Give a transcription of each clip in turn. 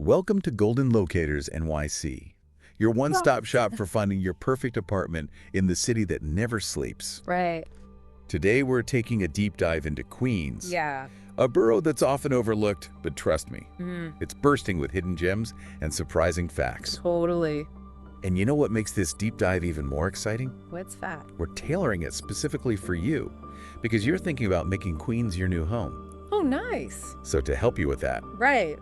Welcome to Golden Locators NYC, your one-stop shop for finding your perfect apartment in the city that never sleeps. Right. Today we're taking a deep dive into Queens, Yeah. a borough that's often overlooked, but trust me, it's bursting with hidden gems and surprising facts. Totally. And you know what makes this deep dive even more exciting? What's that? We're tailoring it specifically for you, because you're thinking about making Queens your new home. Oh, nice. So to help you with that, Right.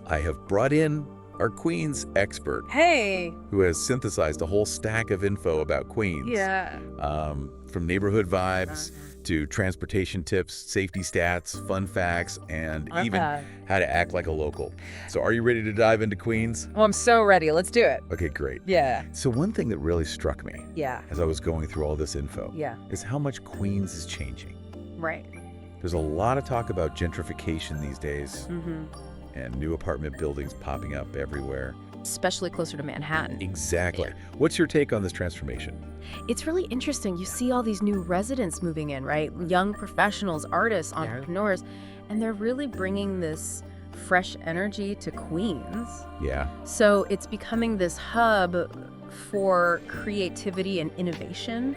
I have brought in our Queens expert, Hey. who has synthesized a whole stack of info about Queens. Yeah. From neighborhood vibes to transportation tips, safety stats, fun facts, and even how to act like a local. So are you ready to dive into Queens? Oh, I'm so ready. Let's do it. Okay, great. Yeah. So one thing that really struck me Yeah. as I was going through all this info Yeah. is how much Queens is changing. Right. There's a lot of talk about gentrification these days and new apartment buildings popping up everywhere. Especially closer to Manhattan. Exactly. Yeah. What's your take on this transformation? It's really interesting. You see all these new residents moving in, right? Young professionals, artists, entrepreneurs, and they're really bringing this fresh energy to Queens. Yeah. So it's becoming this hub for creativity and innovation,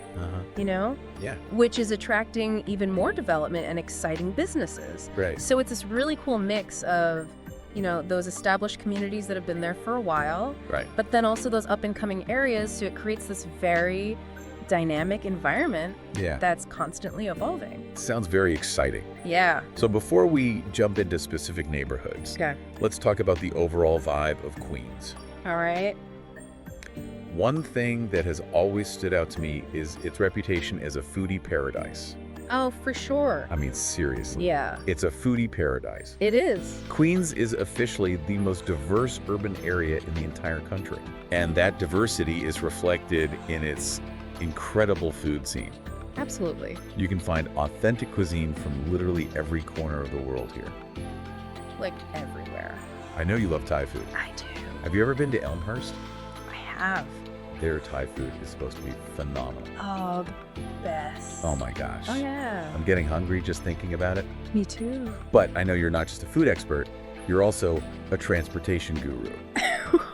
you know, Yeah. which is attracting even more development and exciting businesses. Right. So it's this really cool mix of, you know, those established communities that have been there for a while, Right. but then also those up and coming areas. So it creates this very dynamic environment Yeah. that's constantly evolving. Sounds very exciting. Yeah. So before we jump into specific neighborhoods, Okay. let's talk about the overall vibe of Queens. All right. One thing that has always stood out to me is its reputation as a foodie paradise. Oh, for sure. I mean, seriously. Yeah. It's a foodie paradise. It is. Queens is officially the most diverse urban area in the entire country. And that diversity is reflected in its incredible food scene. Absolutely. You can find authentic cuisine from literally every corner of the world here. Like everywhere. I know you love Thai food. I do. Have you ever been to Elmhurst? I have. Their Thai food is supposed to be phenomenal. Oh, the best. Oh my gosh. Oh, yeah. I'm getting hungry just thinking about it. Me too. But I know you're not just a food expert, you're also a transportation guru.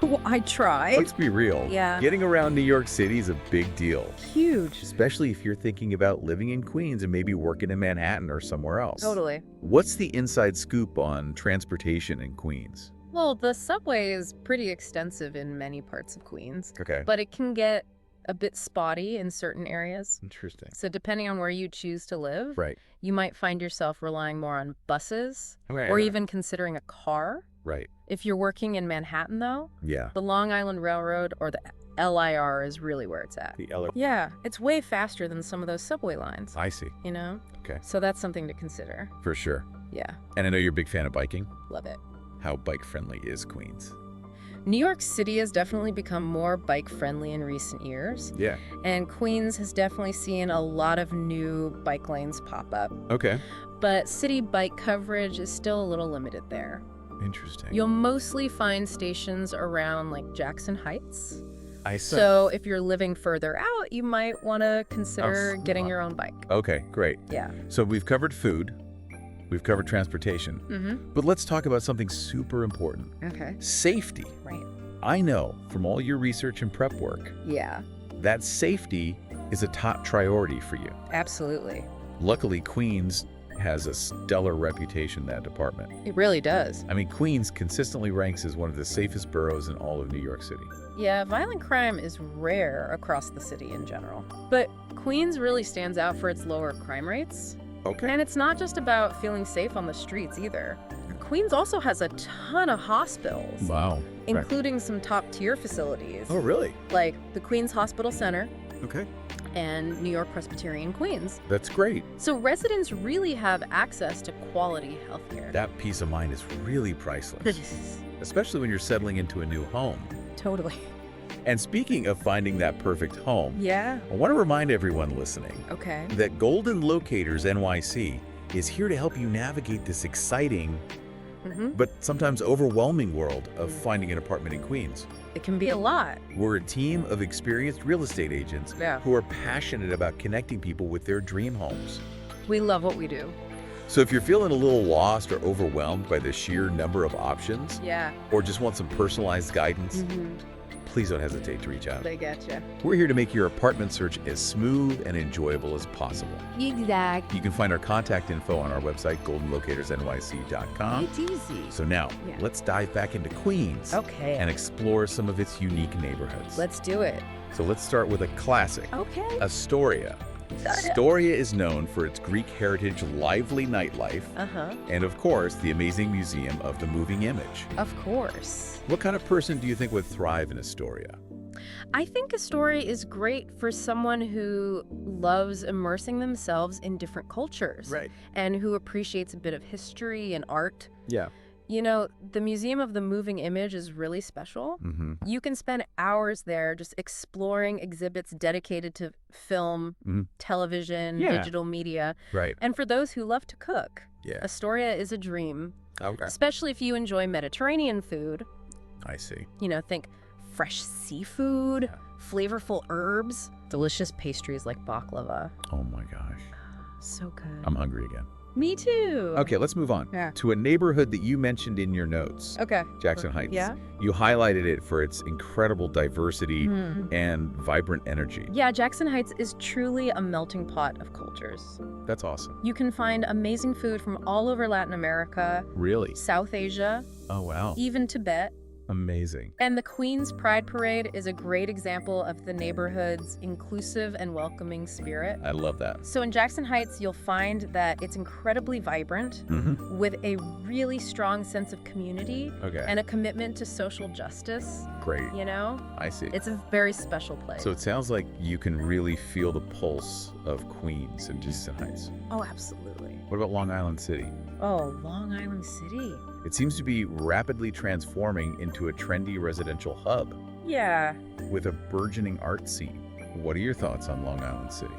Well, I try. Let's be real. Yeah. Getting around New York City is a big deal, Huge. especially if you're thinking about living in Queens and maybe working in Manhattan or somewhere else. Totally. What's the inside scoop on transportation in Queens? Well, the subway is pretty extensive in many parts of Queens, Okay. but it can get a bit spotty in certain areas. Interesting. So depending on where you choose to live, Right. you might find yourself relying more on buses Okay. or even considering a car. Right. If you're working in Manhattan, though, Yeah. the Long Island Railroad or the LIR is really where it's at. The L. Yeah, it's way faster than some of those subway lines, I see. you know? Okay. So that's something to consider. For sure. Yeah, And I know you're a big fan of biking. love it. How bike-friendly is Queens? New York City has definitely become more bike-friendly in recent years, Yeah. and Queens has definitely seen a lot of new bike lanes pop up. Okay. But city bike coverage is still a little limited there. Interesting. You'll mostly find stations around like Jackson Heights. I see. So if you're living further out, you might want to consider getting your own bike. Okay, great. Yeah. So we've covered food, we've covered transportation, but let's talk about something super important. Okay. Safety. Right. I know from all your research and prep work Yeah, that safety is a top priority for you. absolutely. Luckily, Queens has a stellar reputation in that department. It really does. I mean, Queens consistently ranks as one of the safest boroughs in all of New York City. Yeah, violent crime is rare across the city in general. But Queens really stands out for its lower crime rates. Okay. And it's not just about feeling safe on the streets either. Queens also has a ton of hospitals, Wow. including some top-tier facilities, Oh, really? like the Queens Hospital Center Okay. and New York Presbyterian Queens. That's great. So residents really have access to quality healthcare. That peace of mind is really priceless, especially when you're settling into a new home. Totally. And speaking of finding that perfect home, Yeah. I want to remind everyone listening Okay. that Golden Locators NYC is here to help you navigate this exciting but sometimes overwhelming world of finding an apartment in Queens. It can be a lot. We're a team of experienced real estate agents Yeah. who are passionate about connecting people with their dream homes. We love what we do. So if you're feeling a little lost or overwhelmed by the sheer number of options, Yeah. or just want some personalized guidance, please don't hesitate to reach out. They get you. We're here to make your apartment search as smooth and enjoyable as possible. Exact. You can find our contact info on our website, goldenlocatorsnyc.com. It's easy. So now, let's dive back into Queens Okay. and explore some of its unique neighborhoods. Let's do it. So let's start with a classic, Okay. Astoria. Astoria is known for its Greek heritage, lively nightlife, and of course, the amazing Museum of the Moving Image. Of course. What kind of person do you think would thrive in Astoria? I think Astoria is great for someone who loves immersing themselves in different cultures. Right. And who appreciates a bit of history and art. Yeah. You know, the Museum of the Moving Image is really special. You can spend hours there just exploring exhibits dedicated to film, television, digital media. Right. And for those who love to cook, Astoria is a dream, especially if you enjoy Mediterranean food. I see. You know, think fresh seafood, flavorful herbs, delicious pastries like baklava. Oh my gosh. So good. I'm hungry again. Me too. Okay, let's move on to a neighborhood that you mentioned in your notes. Okay. Jackson Heights. Yeah. You highlighted it for its incredible diversity and vibrant energy. Yeah, Jackson Heights is truly a melting pot of cultures. That's awesome. You can find amazing food from all over Latin America, Really? South Asia, Oh, wow. even Tibet. Amazing. And the Queen's Pride Parade is a great example of the neighborhood's inclusive and welcoming spirit. I love that. So in Jackson Heights, you'll find that it's incredibly vibrant with a really strong sense of community and a commitment to social justice. Great. You know? I see. It's a very special place. So it sounds like you can really feel the pulse of Queens and Jackson Heights. Oh, absolutely. What about Long Island City? Oh, Long Island City. It seems to be rapidly transforming into a trendy residential hub Yeah. with a burgeoning art scene. What are your thoughts on Long Island City?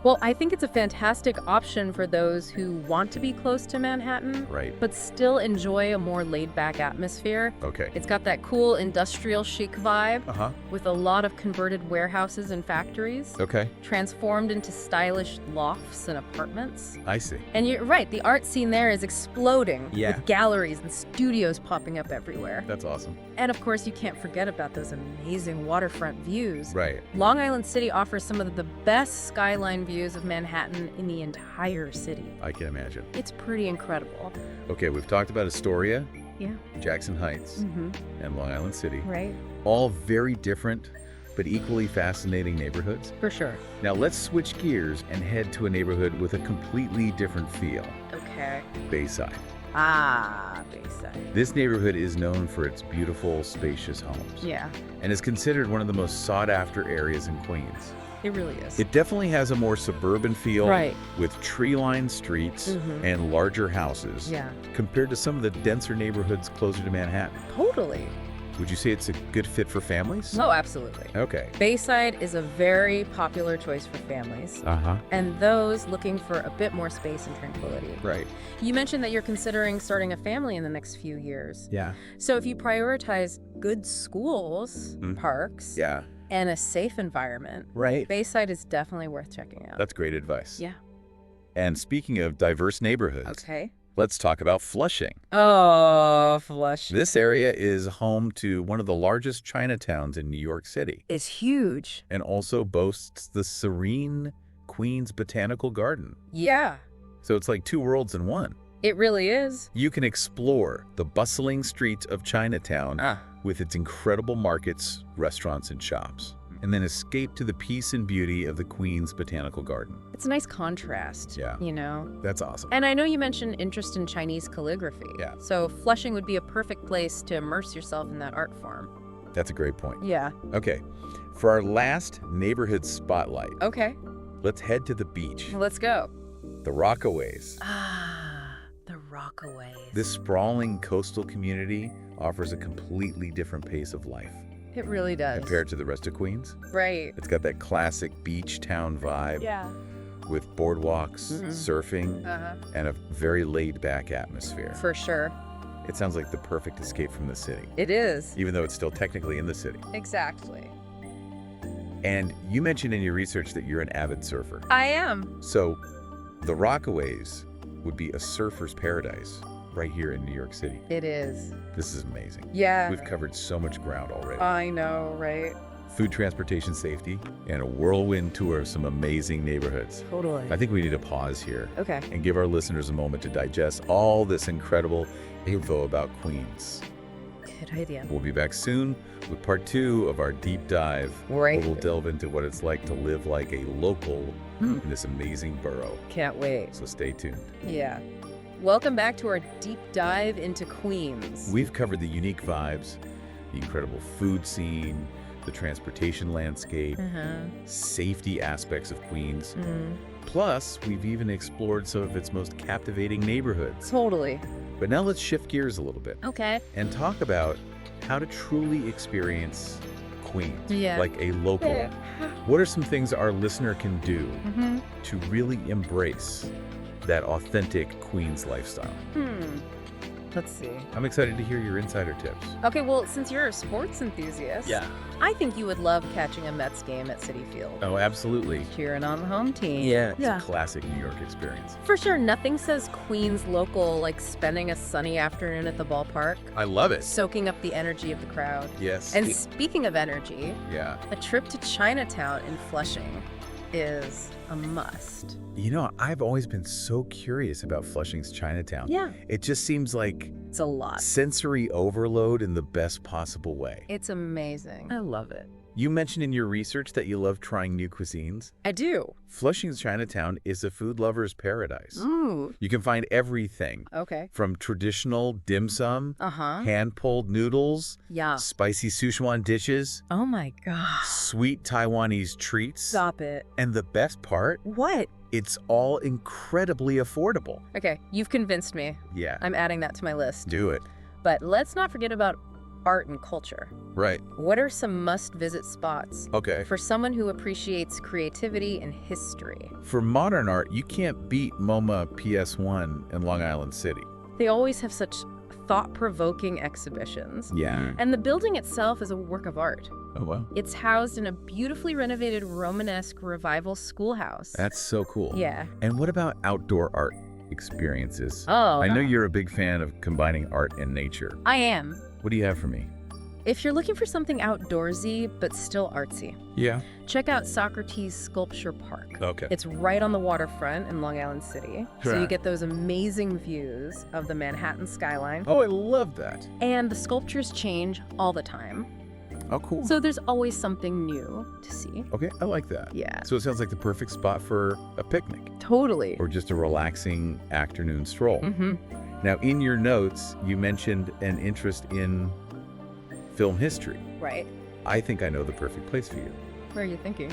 Well, I think it's a fantastic option for those who want to be close to Manhattan, Right. but still enjoy a more laid-back atmosphere. Okay. It's got that cool industrial chic vibe with a lot of converted warehouses and factories, Okay. transformed into stylish lofts and apartments. I see. And you're right, the art scene there is exploding Yeah. with galleries and studios popping up everywhere. That's awesome. And of course, you can't forget about those amazing waterfront views. Right. Long Island City offers some of the best skyline views of Manhattan in the entire city. I can imagine. It's pretty incredible. Okay, we've talked about Astoria, Yeah. Jackson Heights, and Long Island City. Right? All very different, but equally fascinating neighborhoods. For sure. Now let's switch gears and head to a neighborhood with a completely different feel, Okay. Bayside. Ah, Bayside. This neighborhood is known for its beautiful, spacious homes. Yeah, And is considered one of the most sought-after areas in Queens. it really is. It definitely has a more suburban feel Right. with tree-lined streets and larger houses Yeah. compared to some of the denser neighborhoods closer to Manhattan. Totally. Would you say it's a good fit for families? Oh, absolutely. Okay. Bayside is a very popular choice for families and those looking for a bit more space and tranquility. Right. You mentioned that you're considering starting a family in the next few years. Yeah. So if you prioritize good schools, parks, Yeah. and a safe environment, Right. Bayside is definitely worth checking out. That's great advice. Yeah. And speaking of diverse neighborhoods, Okay. let's talk about Flushing. Oh, Flushing. This area is home to one of the largest Chinatowns in New York City It's huge. and also boasts the serene Queens Botanical Garden. Yeah, So it's like two worlds in one. it really is. You can explore the bustling streets of Chinatown with its incredible markets, restaurants, and shops, and then escape to the peace and beauty of the Queens Botanical Garden. It's a nice contrast, Yeah. you know? That's awesome. And I know you mentioned interest in Chinese calligraphy. Yeah. So Flushing would be a perfect place to immerse yourself in that art form. That's a great point. Yeah. Okay, for our last neighborhood spotlight, Okay, let's head to the beach, let's go. the Rockaways. Ah, the Rockaways. This sprawling coastal community offers a completely different pace of life It really does. compared to the rest of Queens. Right. It's got that classic beach town vibe Yeah. with boardwalks, surfing, and a very laid-back atmosphere. For sure. It sounds like the perfect escape from the city, It is. even though it's still technically in the city. Exactly. And you mentioned in your research that you're an avid surfer. I am. So the Rockaways would be a surfer's paradise right here in New York City. It is. This is amazing. Yeah. We've covered so much ground already. I know, right? Food transportation safety, and a whirlwind tour of some amazing neighborhoods. Totally. I think we need to pause here Okay. and give our listeners a moment to digest all this incredible info about Queens. Good idea. We'll be back soon with part 2 of our deep dive, Right. where we'll delve into what it's like to live like a local in this amazing borough. Can't wait. So stay tuned. Yeah. Welcome back to our deep dive into Queens. We've covered the unique vibes, the incredible food scene, the transportation landscape, safety aspects of Queens. Plus, we've even explored some of its most captivating neighborhoods. Totally. But now let's shift gears a little bit Okay. and talk about how to truly experience Queens, Yeah. like a local. What are some things our listener can do to really embrace that authentic Queens lifestyle? Let's see. I'm excited to hear your insider tips. Okay, well, since you're a sports enthusiast, I think you would love catching a Mets game at Citi Field. Oh, absolutely. Cheering on the home team. It's a classic New York experience. For sure, nothing says Queens local like spending a sunny afternoon at the ballpark, I love it. soaking up the energy of the crowd. Yes. And speaking of energy, Yeah. a trip to Chinatown in Flushing is a must. You know, I've always been so curious about Flushing's Chinatown. Yeah. It just seems like It's a lot. sensory overload in the best possible way. It's amazing. I love it. You mentioned in your research that you love trying new cuisines. I do. Flushing's Chinatown is a food lover's paradise. Ooh. You can find everything Okay. from traditional dim sum, hand-pulled noodles, Yeah. spicy Sichuan dishes, Oh my gosh. sweet Taiwanese treats, Stop it. and the best part, What? it's all incredibly affordable. Okay, you've convinced me. Yeah, I'm adding that to my list. do it. But let's not forget about art and culture. Right. What are some must-visit spots Okay. for someone who appreciates creativity and history? For modern art, you can't beat MoMA PS1 in Long Island City. They always have such thought-provoking exhibitions. Yeah. And the building itself is a work of art. Oh, wow. It's housed in a beautifully renovated Romanesque revival schoolhouse. That's so cool. Yeah. And what about outdoor art experiences? Oh, I know you're a big fan of combining art and nature. I am. What do you have for me? If you're looking for something outdoorsy but still artsy, Yeah. check out Socrates Sculpture Park. Okay. It's right on the waterfront in Long Island City. So you Right. get those amazing views of the Manhattan skyline. Oh, I love that. And the sculptures change all the time. Oh, cool. So there's always something new to see. Okay, I like that. Yeah. So it sounds like the perfect spot for a picnic Totally. or just a relaxing afternoon stroll. Mm-hmm. Now, in your notes, you mentioned an interest in film history. Right. I think I know the perfect place for you. Where are you thinking?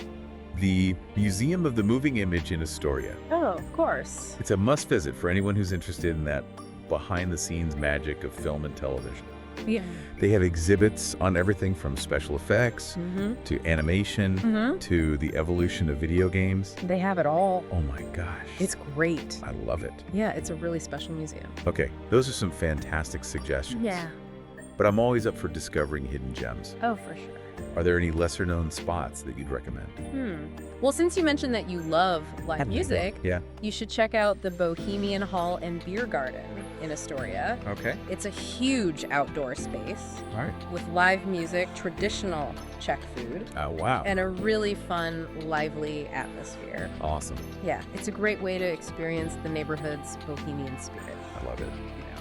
The Museum of the Moving Image in Astoria. Oh, of course. It's a must visit for anyone who's interested in that behind-the-scenes magic of film and television. Yeah. They have exhibits on everything from special effects to animation to the evolution of video games. They have it all. Oh my gosh. It's great. I love it. Yeah, it's a really special museum. Okay, those are some fantastic suggestions. Yeah. But I'm always up for discovering hidden gems. Oh, for sure. Are there any lesser-known spots that you'd recommend? Well, since you mentioned that you love live music, Yeah. you should check out the Bohemian Hall and Beer Garden in Astoria. Okay. It's a huge outdoor space All right. with live music, traditional Czech food, Oh, wow. and a really fun, lively atmosphere. Awesome. Yeah, it's a great way to experience the neighborhood's bohemian spirit. I love it.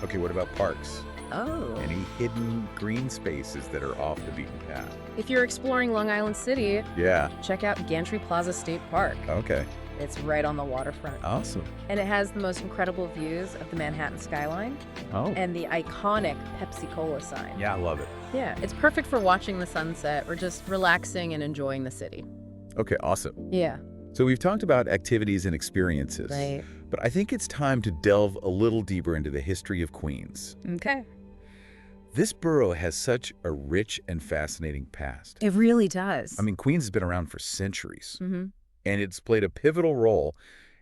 Okay, what about parks? Oh. Any hidden green spaces that are off the beaten path? If you're exploring Long Island City, Yeah. check out Gantry Plaza State Park. Okay. It's right on the waterfront. Awesome. And it has the most incredible views of the Manhattan skyline Oh. and the iconic Pepsi-Cola sign. Yeah, I love it. Yeah, it's perfect for watching the sunset or just relaxing and enjoying the city. Okay, awesome. Yeah. So we've talked about activities and experiences. Right. But I think it's time to delve a little deeper into the history of Queens. Okay. This borough has such a rich and fascinating past. It really does. I mean, Queens has been around for centuries, Mm-hmm. and it's played a pivotal role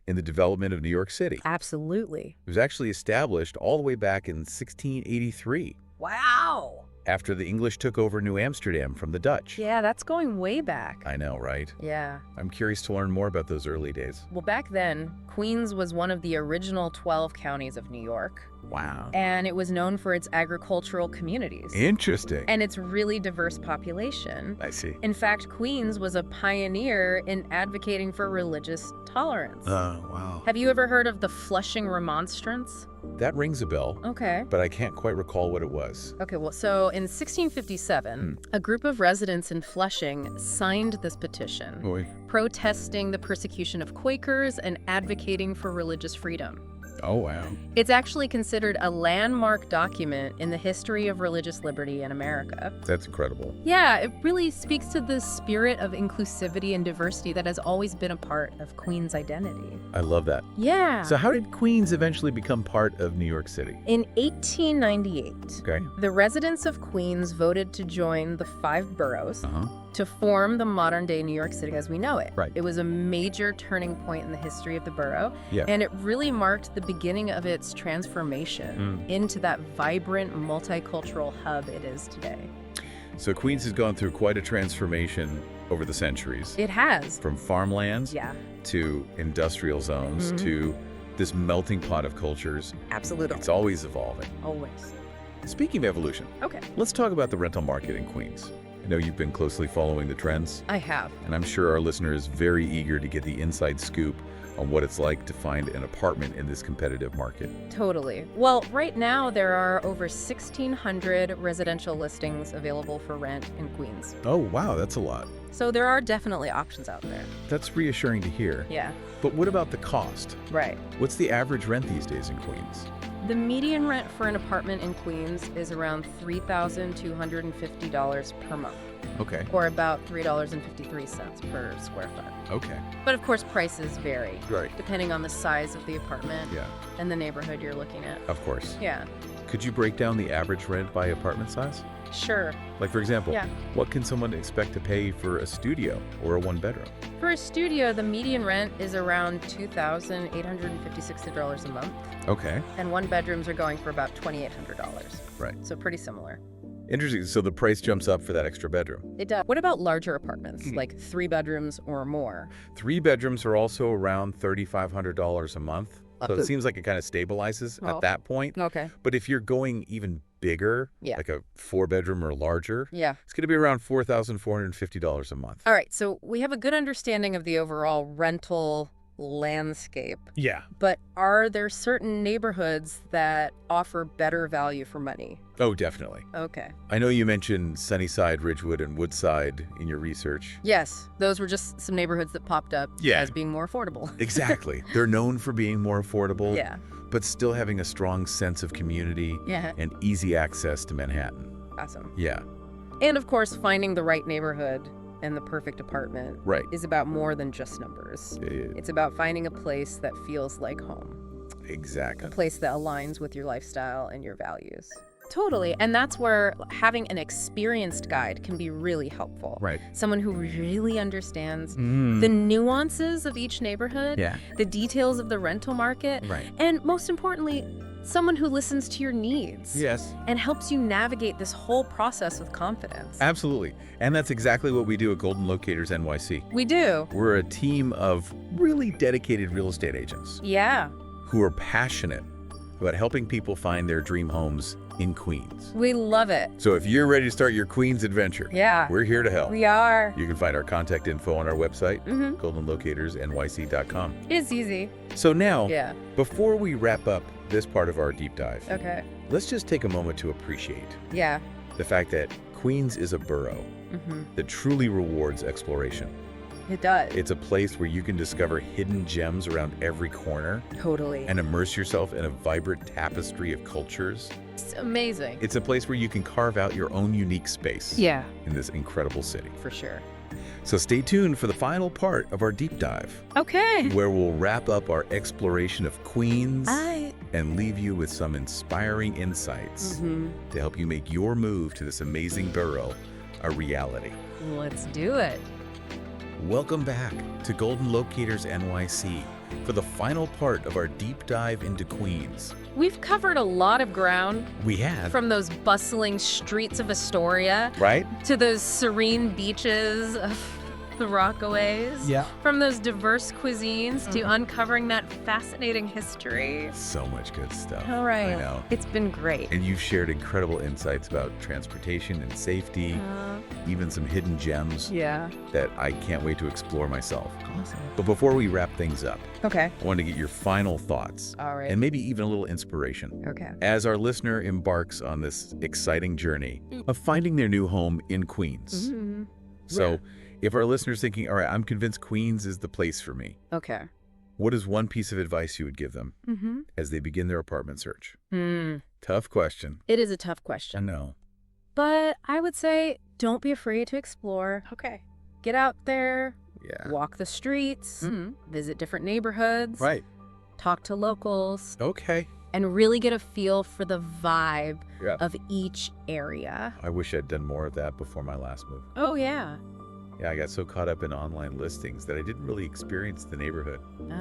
in the development of New York City. Absolutely. It was actually established all the way back in 1683. Wow. after the English took over New Amsterdam from the Dutch. Yeah, that's going way back. I know, right? Yeah. I'm curious to learn more about those early days. Well, back then, Queens was one of the original 12 counties of New York. Wow. And it was known for its agricultural communities. Interesting. And its really diverse population. I see. In fact, Queens was a pioneer in advocating for religious tolerance. Oh, wow. Have you ever heard of the Flushing Remonstrance? That rings a bell, Okay. but I can't quite recall what it was. Okay, well, so in 1657, a group of residents in Flushing signed this petition, Boy. protesting the persecution of Quakers and advocating for religious freedom. Oh, wow. It's actually considered a landmark document in the history of religious liberty in America. That's incredible. Yeah, it really speaks to the spirit of inclusivity and diversity that has always been a part of Queens' identity. I love that. Yeah. So how did Queens eventually become part of New York City? In 1898, Okay. the residents of Queens voted to join the 5 boroughs Uh-huh. to form the modern-day New York City as we know it. Right. It was a major turning point in the history of the borough, Yeah. and it really marked the beginning of its transformation into that vibrant, multicultural hub it is today. So Queens has gone through quite a transformation over the centuries. It has. From farmlands Yeah, to industrial zones to this melting pot of cultures. absolutely. It's always evolving. Always. Speaking of evolution, Okay. let's talk about the rental market in Queens. I know you've been closely following the trends, I have. and I'm sure our listener is very eager to get the inside scoop on what it's like to find an apartment in this competitive market. Totally. Well, right now there are over 1,600 residential listings available for rent in Queens. Oh, wow, that's a lot. So there are definitely options out there. That's reassuring to hear. Yeah, But what about the cost? right. What's the average rent these days in Queens? The median rent for an apartment in Queens is around $3,250 per month, Okay. or about $3.53 per square foot. Okay. But of course, prices vary, Right. depending on the size of the apartment Yeah, and the neighborhood you're looking at. of course. Yeah, Could you break down the average rent by apartment size? sure. Like, for example, Yeah. what can someone expect to pay for a studio or a one-bedroom? For a studio, the median rent is around $2,856 a month, Okay. and one bedrooms are going for about $2,800. Right. So pretty similar. Interesting. So the price jumps up for that extra bedroom. It does. What about larger apartments, like 3 bedrooms or more? 3 bedrooms are also around $3,500 a month. So it seems like it kind of stabilizes Oh. at that point. Okay. But if you're going even bigger, Yeah. like a 4-bedroom or larger, Yeah. it's going to be around $4,450 a month. All right, so we have a good understanding of the overall rental landscape, Yeah. but are there certain neighborhoods that offer better value for money? Oh, definitely. Okay. I know you mentioned Sunnyside, Ridgewood, and Woodside in your research. Yes, those were just some neighborhoods that popped up Yeah. as being more affordable. Exactly. They're known for being more affordable, Yeah. but still having a strong sense of community Yeah. and easy access to Manhattan. Awesome. Yeah, And of course, finding the right neighborhood and the perfect apartment right. is about more than just numbers. It's about finding a place that feels like home, a Exactly. place that aligns with your lifestyle and your values. Totally. And that's where having an experienced guide can be really helpful. Right. Someone who really understands the nuances of each neighborhood, Yeah. the details of the rental market, Right. and most importantly, someone who listens to your needs Yes. and helps you navigate this whole process with confidence. Absolutely. And that's exactly what we do at Golden Locators NYC. We do. We're a team of really dedicated real estate agents Yeah. who are passionate about helping people find their dream homes in Queens. We love it. So if you're ready to start your Queens adventure, Yeah. we're here to help. We are. You can find our contact info on our website, Mm-hmm. goldenlocatorsnyc.com. It's easy. So now, Yeah. before we wrap up this part of our deep dive, Okay. let's just take a moment to appreciate Yeah. the fact that Queens is a borough Mm-hmm. that truly rewards exploration. It does. It's a place where you can discover hidden gems around every corner Totally. and immerse yourself in a vibrant tapestry of cultures. It's amazing. It's a place where you can carve out your own unique space Yeah, in this incredible city. for sure. So stay tuned for the final part of our deep dive, Okay. where we'll wrap up our exploration of Queens I. and leave you with some inspiring insights Mm-hmm. to help you make your move to this amazing borough a reality. Let's do it. Welcome back to Golden Locators NYC, for the final part of our deep dive into Queens. We've covered a lot of ground, We have, from those bustling streets of Astoria right? to those serene beaches of the Rockaways. Yeah. From those diverse cuisines to uncovering that fascinating history. So much good stuff. All right. I know. It's been great. And you've shared incredible insights about transportation and safety, even some hidden gems Yeah. that I can't wait to explore myself. Awesome. But before we wrap things up, Okay. I want to get your final thoughts All right. and maybe even a little inspiration Okay. as our listener embarks on this exciting journey of finding their new home in Queens. Mm-hmm. So if our listener's thinking, all right, I'm convinced Queens is the place for me, Okay. what is one piece of advice you would give them Mm-hmm. as they begin their apartment search? Mm. Tough question. It is a tough I question. know. But I would say don't be afraid to explore. Okay. Get out there, Yeah. walk the streets, visit different neighborhoods, Right. talk to locals, Okay. and really get a feel for the vibe Yeah. of each area. I wish I'd done more of that before my last move. Oh, yeah. Yeah, I got so caught up in online listings that I didn't really experience the neighborhood Uh,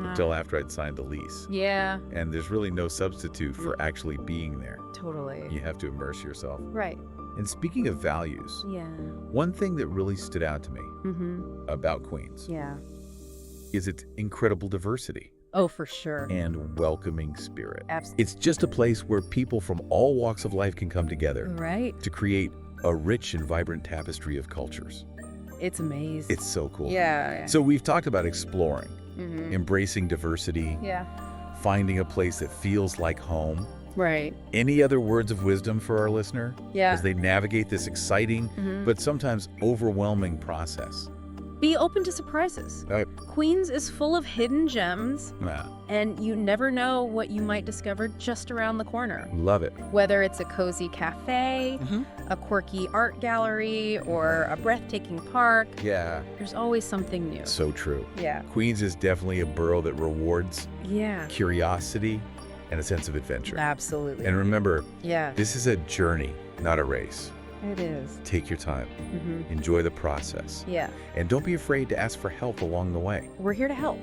until after I'd signed the lease. yeah, And there's really no substitute for actually being there. totally. You have to immerse yourself. Right. And speaking of values, Yeah. one thing that really stood out to me Mm-hmm. about Queens Yeah. is its incredible diversity Oh, for sure. and welcoming spirit. Absolutely. It's just a place where people from all walks of life can come together Right. to create a rich and vibrant tapestry of cultures. It's amazing. It's so cool. Yeah. So we've talked about exploring, Mm-hmm. embracing diversity, Yeah. finding a place that feels like home. Right. Any other words of wisdom for our listener Yeah. as they navigate this exciting Mhm. but sometimes overwhelming process? Be open to surprises. Right. Queens is full of hidden gems, Ah, and you never know what you might discover just around the corner. love it. Whether it's a cozy cafe, Mhm. a quirky art gallery, or a breathtaking park, Yeah. there's always something new. So true. Yeah. Queens is definitely a borough that rewards Yeah. curiosity and a sense of adventure. Absolutely. And remember, Yeah, this is a journey, not a race. it is. Take your time. Mm-hmm. Enjoy the process. Yeah. And don't be afraid to ask for help along the way. We're here to help.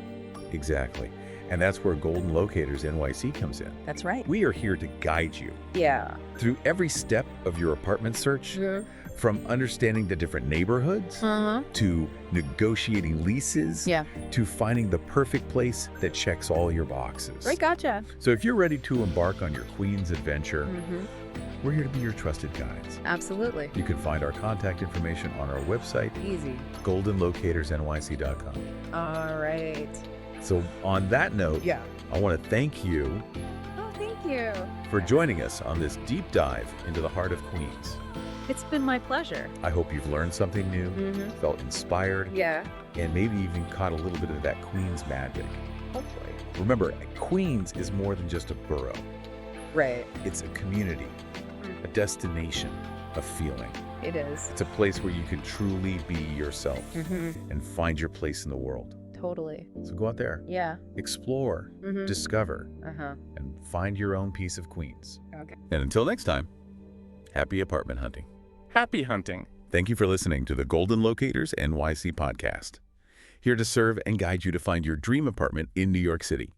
Exactly. And that's where Golden Locators NYC comes in. That's right. We are here to guide you Yeah. through every step of your apartment search, from understanding the different neighborhoods Uh-huh. to negotiating leases Yeah. to finding the perfect place that checks all your boxes. Right, gotcha. So if you're ready to embark on your Queens adventure, Mm-hmm. we're here to be your trusted guides. Absolutely. You can find our contact information on our website, Easy. goldenlocatorsnyc.com. All right. So on that note, Yeah. I want to thank you Oh, thank you. for joining us on this deep dive into the heart of Queens. It's been my pleasure. I hope you've learned something new, Mm-hmm. felt inspired, Yeah. and maybe even caught a little bit of that Queens magic. Hopefully. Remember, Queens is more than just a borough. Right. It's a community, a destination, a feeling. It is. It's a place where you can truly be yourself Mm-hmm. and find your place in the world. Totally. So go out there, Yeah. explore, Mm-hmm. discover, Uh-huh. and find your own piece of Queens. Okay. And until next time, happy apartment hunting. Happy hunting. Thank you for listening to the Golden Locators NYC podcast. Here to serve and guide you to find your dream apartment in New York City.